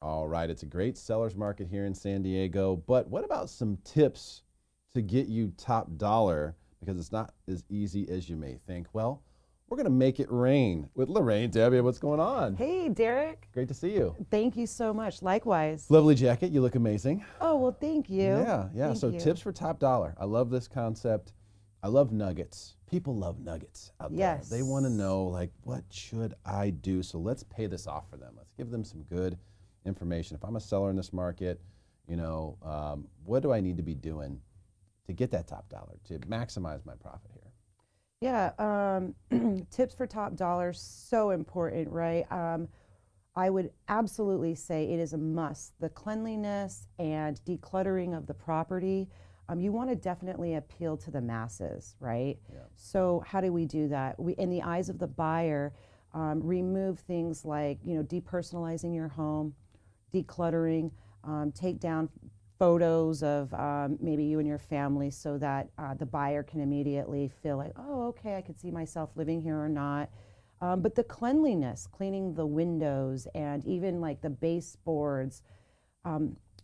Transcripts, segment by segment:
All right, it's a great seller's market here in San Diego, but what about some tips to get you top dollar? Because it's not as easy as you may think. Well, we're going to make it rain with Lorraine Tapia. What's going on? Hey, Derrick. Great to see you. Thank you so much. Likewise. Lovely jacket. You look amazing. Oh, well, thank you. Yeah. Thank So you. tips for top dollar. I love this concept. I love nuggets. People love nuggets out there. Yes. They want to know, like, what should I do? So let's pay this off for them. Let's give them some good information. If I'm a seller in this market, you know, what do I need to be doing to get that top dollar, to maximize my profit here? Yeah, tips for top dollar, so important, right? I would absolutely say it is a must. The cleanliness and decluttering of the property, you want to definitely appeal to the masses, right? Yeah. So how do we do that? We, in the eyes of the buyer, remove things like, you know, depersonalizing your home, decluttering, take down photos of maybe you and your family so that the buyer can immediately feel like, oh, okay, I could see myself living here or not. But the cleanliness, cleaning the windows and even like the baseboards,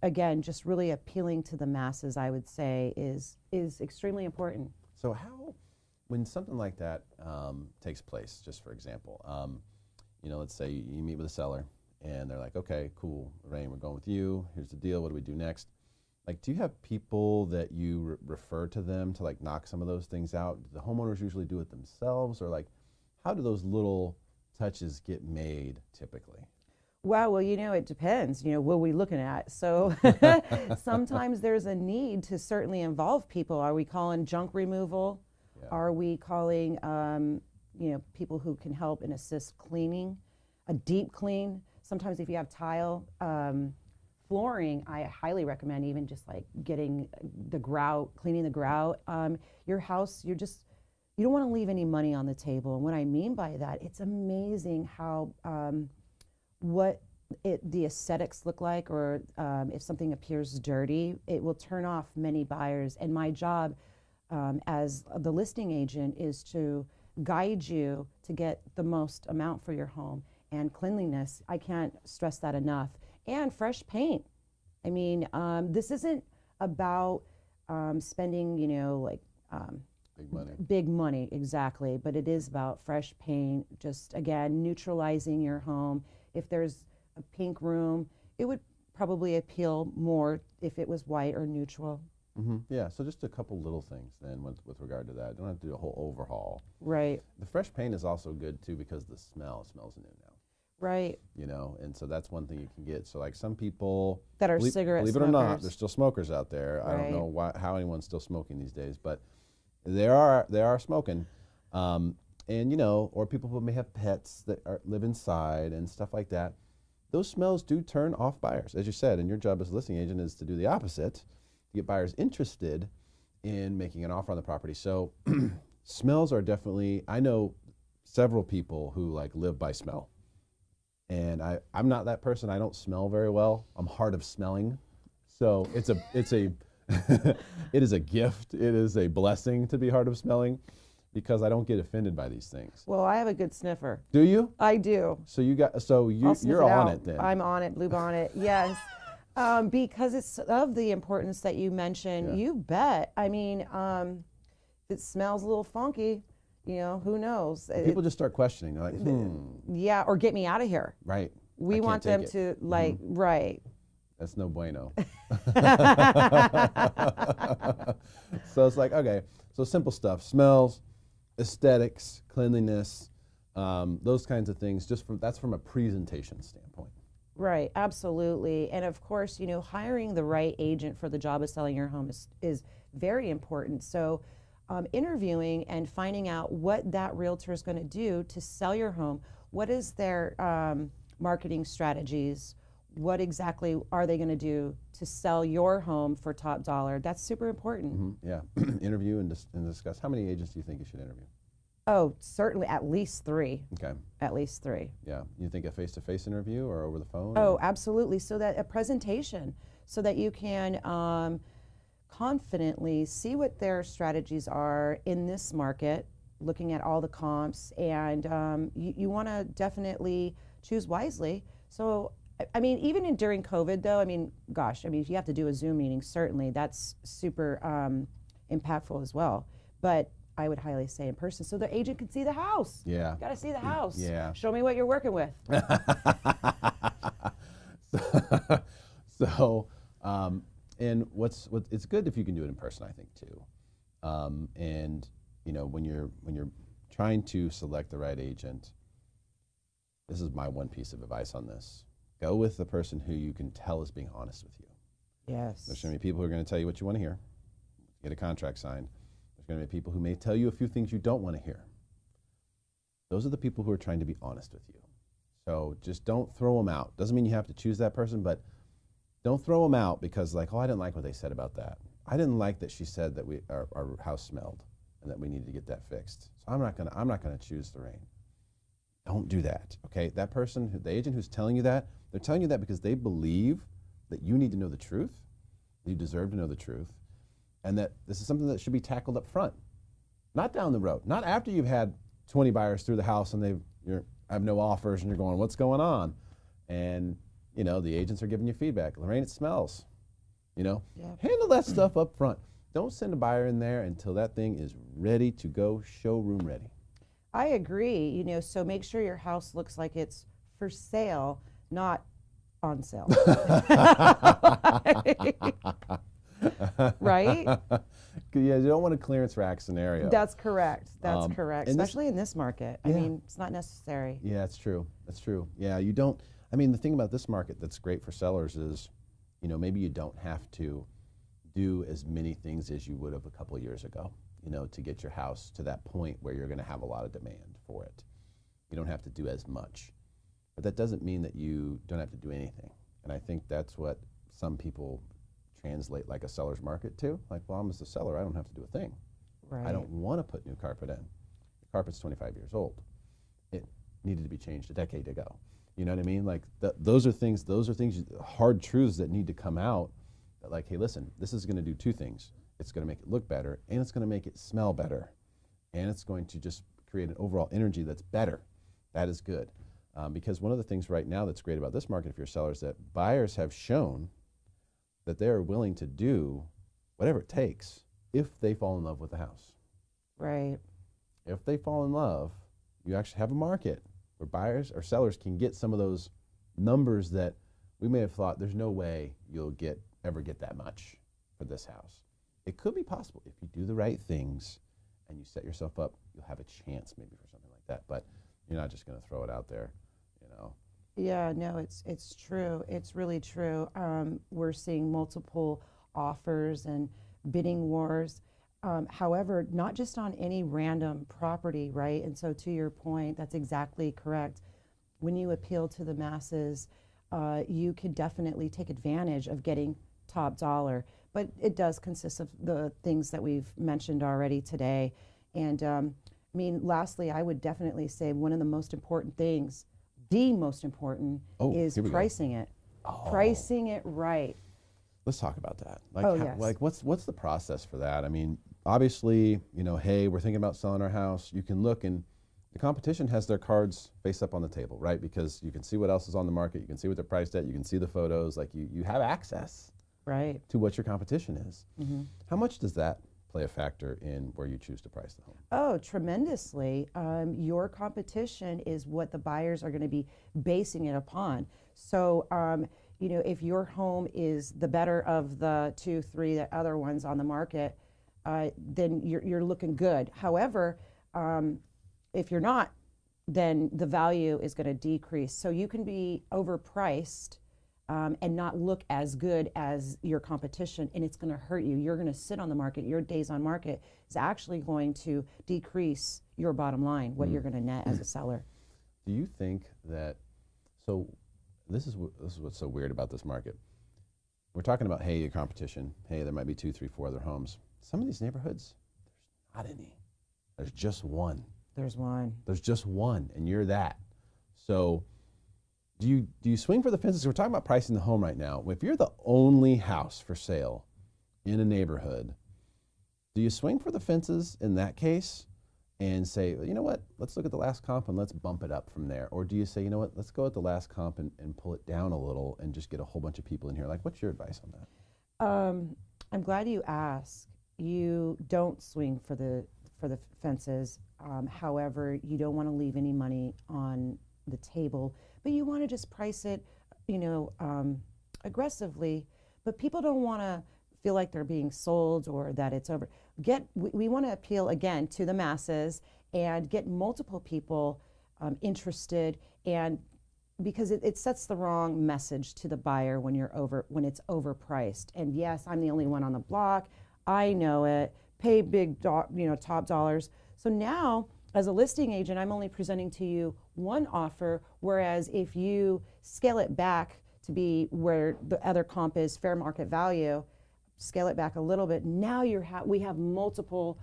again, just really appealing to the masses, I would say, is extremely important. So how, when something like that takes place, just for example, you know, let's say you meet with a seller and they're like, okay, cool, Lorraine, we're going with you. Here's the deal. What do we do next? Like, do you have people that you refer to them to like knock some of those things out? Do the homeowners usually do it themselves, or like, how do those little touches get made typically? Well, you know, it depends. You know, what are we looking at? So sometimes there's a need to certainly involve people. Are we calling junk removal? Yeah. Are we calling, you know, people who can help and assist cleaning, a deep clean? Sometimes if you have tile flooring, I highly recommend even just like getting the grout, cleaning the grout. Your house, you don't want to leave any money on the table. And what I mean by that, it's amazing how what the aesthetics look like, or if something appears dirty, it will turn off many buyers. And my job as the listing agent is to guide you to get the most amount for your home. And cleanliness, I can't stress that enough. And fresh paint. I mean, this isn't about spending, you know, like Big money. Big money, exactly. But it is about fresh paint, just again, neutralizing your home. If there's a pink room, it would probably appeal more if it was white or neutral. Mm-hmm. Yeah, so just a couple little things then with regard to that. Don't have to do a whole overhaul. Right. The fresh paint is also good too because the smells new now. Right. You know, and so that's one thing you can get. So like some people that are cigarette believe it or not, there's still smokers out there. Right. I don't know how anyone's still smoking these days, but they are smoking. And you know, or people who may have pets that live inside and stuff like that. Those smells do turn off buyers, as you said, and your job as a listing agent is to do the opposite, to get buyers interested in making an offer on the property. So smells are definitely, I know several people who like live by smell. And I'm not that person. I don't smell very well. I'm hard of smelling. So it is a gift. It is a blessing to be hard of smelling because I don't get offended by these things. Well, I have a good sniffer. Do you? I do. So you're on it then. I'm on it, blue bonnet, yes. Because it's of the importance that you mentioned, Yeah. You bet. I mean, if it smells a little funky, you know, who knows? People just start questioning. They're like, Yeah, or get me out of here. Right. We want them to like, right. That's no bueno. So it's like, okay, so simple stuff, smells, aesthetics, cleanliness, those kinds of things, that's from a presentation standpoint. Right, absolutely. And of course, you know, hiring the right agent for the job of selling your home is very important. So interviewing and finding out what that realtor is going to do to sell your home, what is their marketing strategies, what exactly are they going to do to sell your home for top dollar? That's super important. Mm-hmm. Yeah, interview and discuss. How many agents do you think you should interview? Oh, certainly at least 3. Okay. At least 3. Yeah. You think a face-to-face interview or over the phone? Oh, absolutely. So that a presentation, so that you can confidently see what their strategies are in this market, looking at all the comps, and you want to definitely choose wisely. So I mean, even during COVID, though, I mean, gosh, I mean, if you have to do a Zoom meeting, certainly that's super impactful as well. But I would highly say in person, so the agent can see the house. Yeah. Got to see the house. Yeah. Show me what you're working with. So, and it's good if you can do it in person, I think too. And you know, when you're trying to select the right agent, this is my one piece of advice on this. Go with the person who you can tell is being honest with you. Yes. There's going to be people who are going to tell you what you want to hear, get a contract signed. There's going to be people who may tell you a few things you don't want to hear. Those are the people who are trying to be honest with you. So just don't throw them out. Doesn't mean you have to choose that person, but don't throw them out because like, oh, I didn't like what they said about that. I didn't like that she said that our house smelled and that we needed to get that fixed. So I'm not gonna choose Lorraine. Don't do that, okay? That person, the agent who's telling you that, they're telling you that because they believe that you need to know the truth, you deserve to know the truth, and that this is something that should be tackled up front, not down the road, not after you've had 20 buyers through the house and you have no offers and you're going, what's going on? And you know, the agents are giving you feedback. Lorraine, it smells. You know, handle that stuff up front. Don't send a buyer in there until that thing is ready to go, showroom ready. I agree. You know, so make sure your house looks like it's for sale, not on sale. Right? Yeah, you don't want a clearance rack scenario. That's correct. That's correct. Especially in this market. Yeah. I mean, it's not necessary. Yeah, it's true. That's true. Yeah, you don't. I mean, the thing about this market that's great for sellers is, you know, maybe you don't have to do as many things as you would have a couple of years ago, you know, to get your house to that point where you're going to have a lot of demand for it. You don't have to do as much. But that doesn't mean that you don't have to do anything. And I think that's what some people translate like a seller's market to. Like, well, I'm just a seller. I don't have to do a thing. Right. I don't want to put new carpet in. The carpet's 25 years old. It needed to be changed a decade ago. You know what I mean? Like those are things, hard truths that need to come out that like, hey, listen, this is going to do two things. It's going to make it look better and it's going to make it smell better. And it's going to just create an overall energy that's better. That is good. Because one of the things right now that's great about this market, if you're a seller, is that buyers have shown that they are willing to do whatever it takes if they fall in love with the house. Right. If they fall in love, you actually have a market where buyers or sellers can get some of those numbers that we may have thought there's no way you'll ever get that much for this house. It could be possible if you do the right things and you set yourself up, you'll have a chance maybe for something like that, but you're not just going to throw it out there, you know. Yeah, no, it's true. It's really true. We're seeing multiple offers and bidding wars. However, not just on any random property, right? And so to your point, that's exactly correct. When you appeal to the masses, you could definitely take advantage of getting top dollar. But it does consist of the things that we've mentioned already today. And I mean, lastly, I would definitely say one of the most important things, the most important, is pricing it. Pricing it right. Let's talk about that. Like, yes. Like what's the process for that? I mean, obviously, you know, hey, we're thinking about selling our house. You can look and the competition has their cards face up on the table, right? Because you can see what else is on the market. You can see what they're priced at. You can see the photos. Like you have access right to what your competition is. Mm-hmm. How much does that play a factor in where you choose to price the home? Oh, tremendously. Your competition is what the buyers are going to be basing it upon. So, you know, if your home is the better of the 2, 3 the other ones on the market, then you're looking good. However, if you're not, then the value is going to decrease. So you can be overpriced and not look as good as your competition, and it's going to hurt you. You're going to sit on the market. Your days on market is actually going to decrease your bottom line, what you're going to net as a seller. Do you think that, so this is what's so weird about this market. We're talking about, hey, your competition, hey, there might be 2, 3, 4 other homes. Some of these neighborhoods, there's not any. There's just one. There's one. There's just one, and you're that. So do you swing for the fences? We're talking about pricing the home right now. If you're the only house for sale in a neighborhood, do you swing for the fences in that case and say, you know what, let's look at the last comp and let's bump it up from there? Or do you say, you know what, let's go at the last comp and pull it down a little and just get a whole bunch of people in here? Like, what's your advice on that? I'm glad you asked. You don't swing for the fences. However, you don't want to leave any money on the table, but you want to just price it, aggressively. But people don't want to feel like they're being sold or that it's over. We want to appeal again to the masses and get multiple people interested, and because it sets the wrong message to the buyer when it's overpriced. And yes, I'm the only one on the block. I know it. Pay big, top dollars. So now, as a listing agent, I'm only presenting to you one offer. Whereas if you scale it back to be where the other comp is fair market value, scale it back a little bit. Now we have multiple,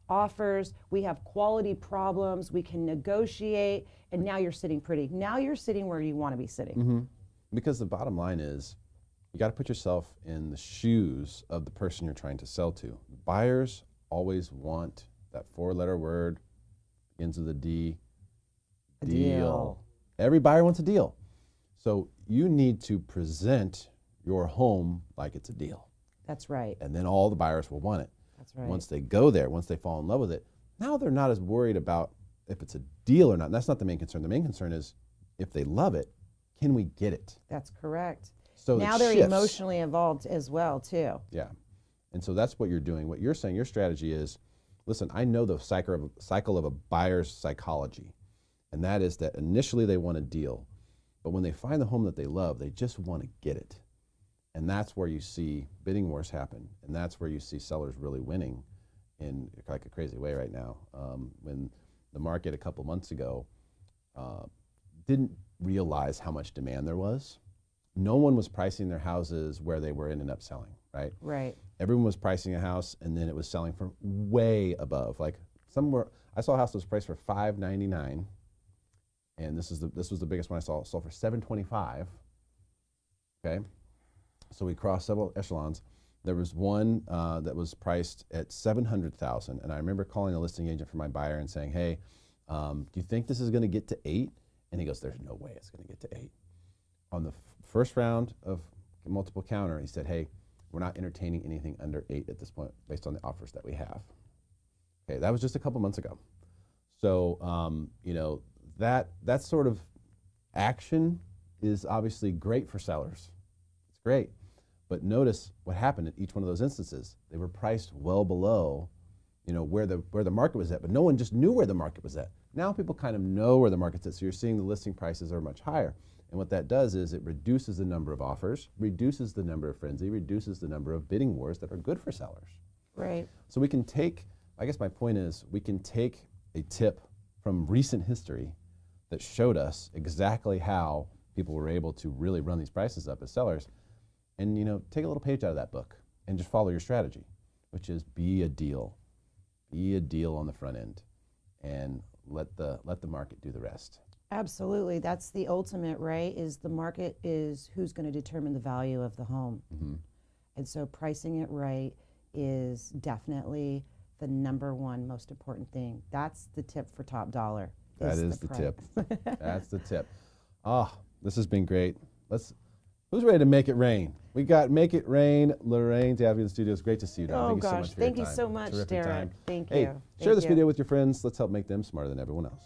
offers. We have quality problems. We can negotiate, and now you're sitting pretty. Now you're sitting where you want to be sitting. Mm-hmm. Because the bottom line is, you got to put yourself in the shoes of the person you're trying to sell to. Buyers always want that four-letter word, begins with a D, deal. Every buyer wants a deal. So you need to present your home like it's a deal. That's right. And then all the buyers will want it. That's right. Once they go there, once they fall in love with it, now they're not as worried about if it's a deal or not. And that's not the main concern. The main concern is, if they love it, can we get it? That's correct. So now they're emotionally involved as well, too. Yeah. And so that's what you're doing. What you're saying, your strategy is, listen, I know the cycle of a buyer's psychology. And that is that initially they want a deal. But when they find the home that they love, they just want to get it. And that's where you see bidding wars happen. And that's where you see sellers really winning in like a crazy way right now. When the market a couple months ago didn't realize how much demand there was, no one was pricing their houses where they were ending up selling, right? Right. Everyone was pricing a house, and then it was selling for way above. Like I saw a house that was priced for $599, and this was the biggest one I saw. It sold for $725. Okay, so we crossed several echelons. There was one that was priced at $700,000, and I remember calling a listing agent for my buyer and saying, "Hey, do you think this is going to get to 8?" And he goes, "There's no way it's going to get to 8." On the first round of multiple counter, he said, "Hey, we're not entertaining anything under 8 at this point based on the offers that we have." Okay, that was just a couple months ago. So, that sort of action is obviously great for sellers. It's great. But notice what happened in each one of those instances. They were priced well below, where the market was at, but no one just knew where the market was at. Now people kind of know where the market's at, so you're seeing the listing prices are much higher. And what that does is it reduces the number of offers, reduces the number of frenzy, reduces the number of bidding wars that are good for sellers. Right. So we can take, I guess my point is, we can take a tip from recent history that showed us exactly how people were able to really run these prices up as sellers, and take a little page out of that book and just follow your strategy, which is be a deal on the front end, and let the market do the rest. Absolutely. That's the ultimate, right? Is the market is who's going to determine the value of the home. Mm-hmm. And so pricing it right is definitely the #1 most important thing. That's the tip for top dollar. That is the tip. That's the tip. This has been great. Who's ready to make it rain? We got Make It Rain, Lorraine Tapia in the studio. It's great to see you, darling. Oh, gosh. Thank you so much, Derrick. Thank you. Hey, share this video with your friends. Let's help make them smarter than everyone else.